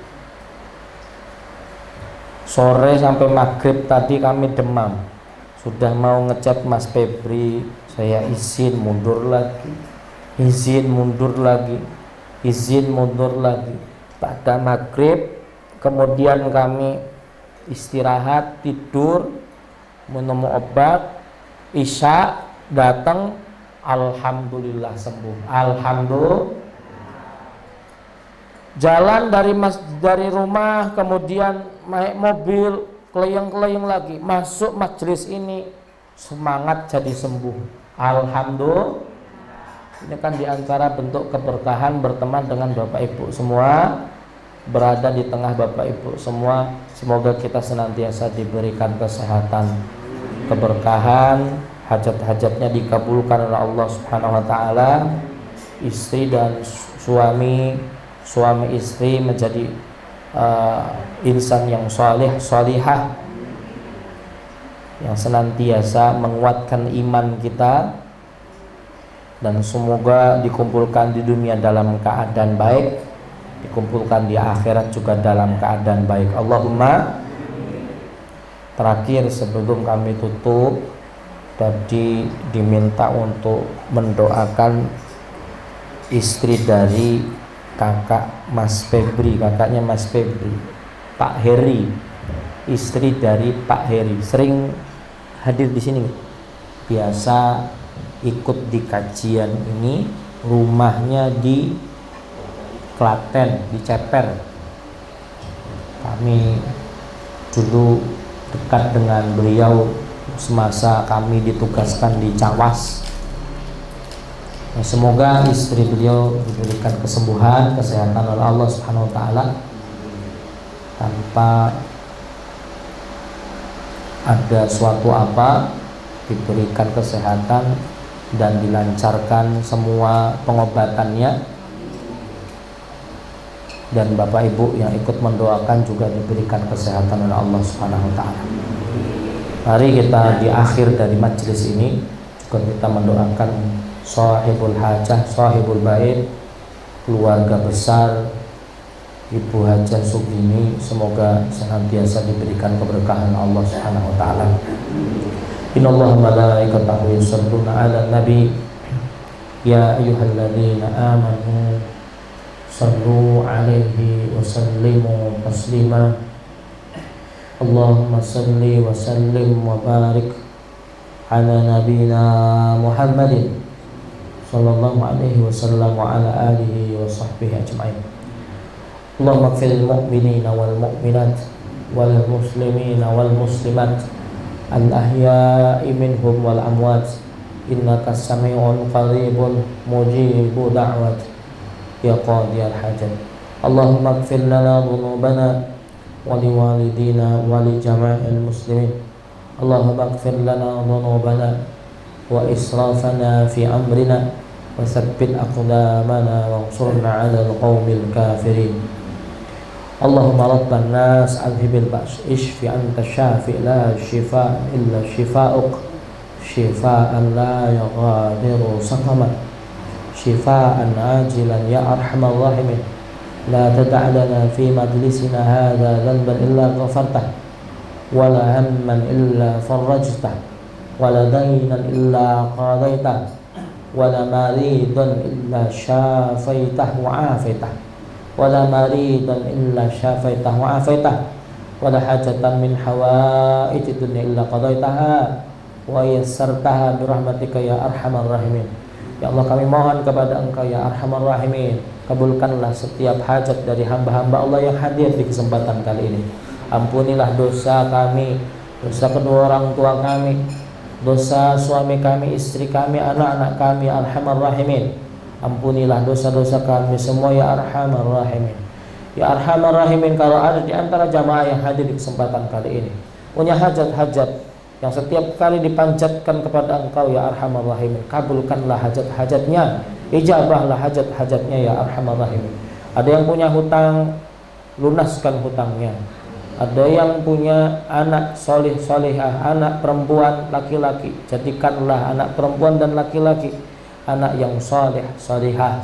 S1: Sore sampai maghrib tadi kami demam. Sudah mau ngechat Mas Febri, saya izin mundur lagi, izin mundur lagi, izin mundur lagi. Pada maghrib kemudian kami istirahat, tidur, minum obat. Isya datang, alhamdulillah sembuh. Alhamdulillah. Jalan dari rumah, kemudian naik mobil, keleyeng-keleyeng lagi, masuk majelis ini, semangat jadi sembuh. Alhamdulillah. Ini kan diantara bentuk keberkahan berteman dengan Bapak Ibu semua, berada di tengah Bapak Ibu semua. Semoga kita senantiasa diberikan kesehatan, keberkahan, hajat-hajatnya dikabulkan oleh Allah Subhanahu wa taala. Istri dan suami istri menjadi insan yang saleh, salihah, yang senantiasa menguatkan iman kita, dan semoga dikumpulkan di dunia dalam keadaan baik, dikumpulkan di akhirat juga dalam keadaan baik. Allahumma. Terakhir sebelum kami tutup, tadi diminta untuk mendoakan istri dari kakak Mas Febri, kakaknya Mas Febri, Pak Heri, istri dari Pak Heri. Sering hadir di sini, biasa ikut di kajian ini. Rumahnya di Klaten, di Ceper. Kami dulu dekat dengan beliau semasa kami ditugaskan di Cawas. Nah, semoga istri beliau diberikan kesembuhan, kesehatan oleh Allah Subhanahu wa taala, tanpa ada suatu apa, diberikan kesehatan dan dilancarkan semua pengobatannya. Dan Bapak Ibu yang ikut mendoakan juga diberikan kesehatan oleh Allah Subhanahu wa taala. Mari kita di akhir dari majelis ini juga kita mendoakan sahibul hajah, sahibul bait, keluarga besar Ibu Hajah Sugini, semoga senantiasa diberikan keberkahan Allah Subhanahu wa taala. Innallaha malaikatahu yusholluna 'alan nabi ya ayyuhalladzina amanu sallu 'alaihi wa sallimu taslima. Allahumma salli wa sallim wa barik ala nabiyyina Muhammadin sallallahu alaihi wasallam wa ala alihi wa sahbihi ajma'in. Allahumma ighfir lil mu'minina wal mu'minat wal muslimina wal muslimat al ahya'i minhum wal amwat innaka sami'un qaribun mujibu da'wat ya qadiyal hajat. Allahumma ighfir lana dhunubana wa liwalidina wa li jama'il muslimin. Allahumma ighfir lana dhunubana wa israfana fi amrina wa tsabbit aqdamana wa ansurna 'alal qaumil kafirin. Allahumma rabban nas adhibil ba's ishfi anta syafi' la shifaa illa shifaa'uk shifaa'an la yughadiru saqama shifaa'an ajilan ya arhamar rahimin. La tada' lana fi majlisina hadha dhanban illa ghafartah wa la hamman illa farajtah wa la daynan illa qadaitah wa la maridan illa syafaitah wa afaitah wa la maridan illa syafaitah wa afaitah wa la hajatan min hawaiji dunya illa qadaitaha wa yassartaha bi rahmatika ya arhamar rahimin. Ya Allah, kami mohon kepada Engkau ya arhamar rahimin, kabulkanlah setiap hajat dari hamba-hamba Allah yang hadir di kesempatan kali ini. Ampunilah dosa kami, dosa kedua orang tua kami, dosa suami kami, istri kami, anak-anak kami ya arhamar rahimin. Ampunilah dosa-dosa kami semua ya arhamar rahimin. Ya arhamar rahimin, kalau ada di antara jamaah yang hadir di kesempatan kali ini punya hajat-hajat yang setiap kali dipanjatkan kepada Engkau ya arhamar rahimin, kabulkanlah hajat-hajatnya, ijabahlah hajat-hajatnya ya arhamar rahimin. Ada yang punya hutang, lunaskan hutangnya. Ada yang punya anak solih solihah, anak perempuan laki-laki, jadikanlah anak perempuan dan laki-laki anak yang solih solihah.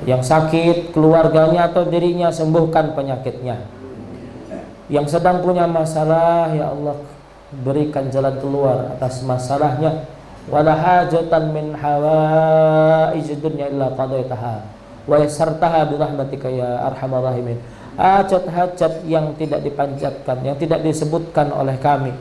S1: Yang sakit keluarganya atau dirinya, sembuhkan penyakitnya. Yang sedang punya masalah, ya Allah berikan jalan keluar atas masalahnya. Wala hajatan min hawaij dunya illa qadaitaha wa yassartaha bi rahmatika ya arhamar rahimin. Hajat-hajat yang tidak dipanjatkan, yang tidak disebutkan oleh kami,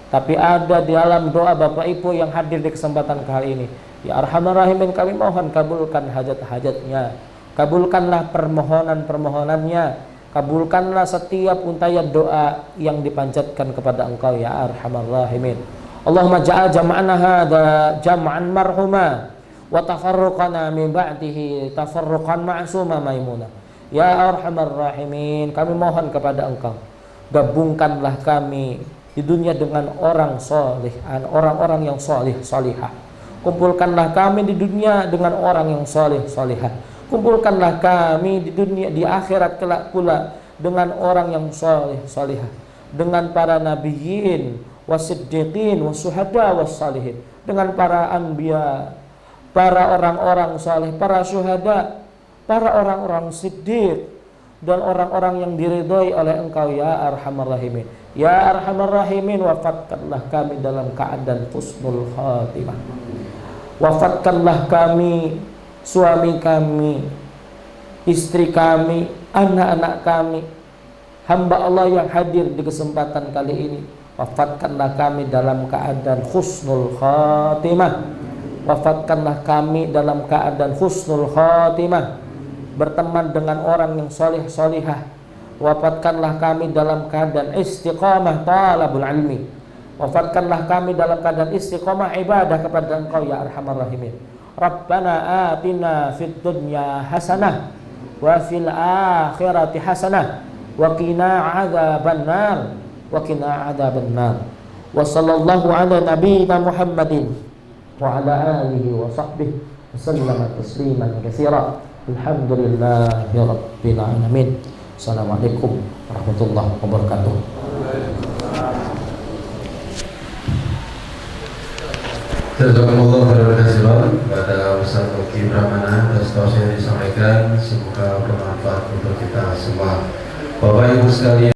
S1: tapi ada di dalam doa Bapak Ibu yang hadir di kesempatan kali ini. Ya arhamar rahimin, kami mohon kabulkan hajat-hajatnya, kabulkanlah permohonan-permohonannya, kabulkanlah setiap untayan doa yang dipanjatkan kepada Engkau ya arhamar rahimin. Allahumma ja'al jam'ana hadza jam'an marhuma wa tafarruqana min ba'dihi tafarruqan ma'suma maimuna. Ya arhamar rahimin, kami mohon kepada Engkau, gabungkanlah kami di dunia dengan orang soleh, orang-orang yang soleh solihah. Kumpulkanlah kami di dunia dengan orang yang soleh solihah. Kumpulkanlah kami di dunia, di akhirat kelak pula dengan orang yang soleh solihah, dengan para nabiyyin wasiddiqin wasuhada wassalihin, dengan para anbiya, para orang-orang saleh, para syuhada, para orang-orang siddiq, dan orang-orang yang diridhoi oleh Engkau ya arhamar rahimin. Ya arhamar rahimin, wafatkanlah kami dalam keadaan husnul khatimah. Wafatkanlah kami, suami kami, istri kami, anak-anak kami, hamba Allah yang hadir di kesempatan kali ini. Wafatkanlah kami dalam keadaan husnul khatimah. Wafatkanlah kami dalam keadaan husnul khatimah, berteman dengan orang yang soleh solihah. Wafatkanlah kami dalam keadaan istiqamah talabul ilmi. Wafatkanlah kami dalam keadaan istiqamah ibadah kepada Engkau ya arhamar rahimin. Rabbana atina fid dunya hasanah wa fil akhirati hasanah wa qina adzabannar wa qina adzabannar. Wa sallallahu ala nabiyyina Muhammadin wa ala alihi wa sahbihi wasallama tasliman katsira. Alhamdulillahi rabbil alamin. Assalamualaikum warahmatullahi wabarakatuh.
S2: Jazakumullah khairan katsiran kepada Ustaz Luki Brahmana atas tausiah yang disampaikan, semoga bermanfaat untuk kita semua. Bapak Ibu sekalian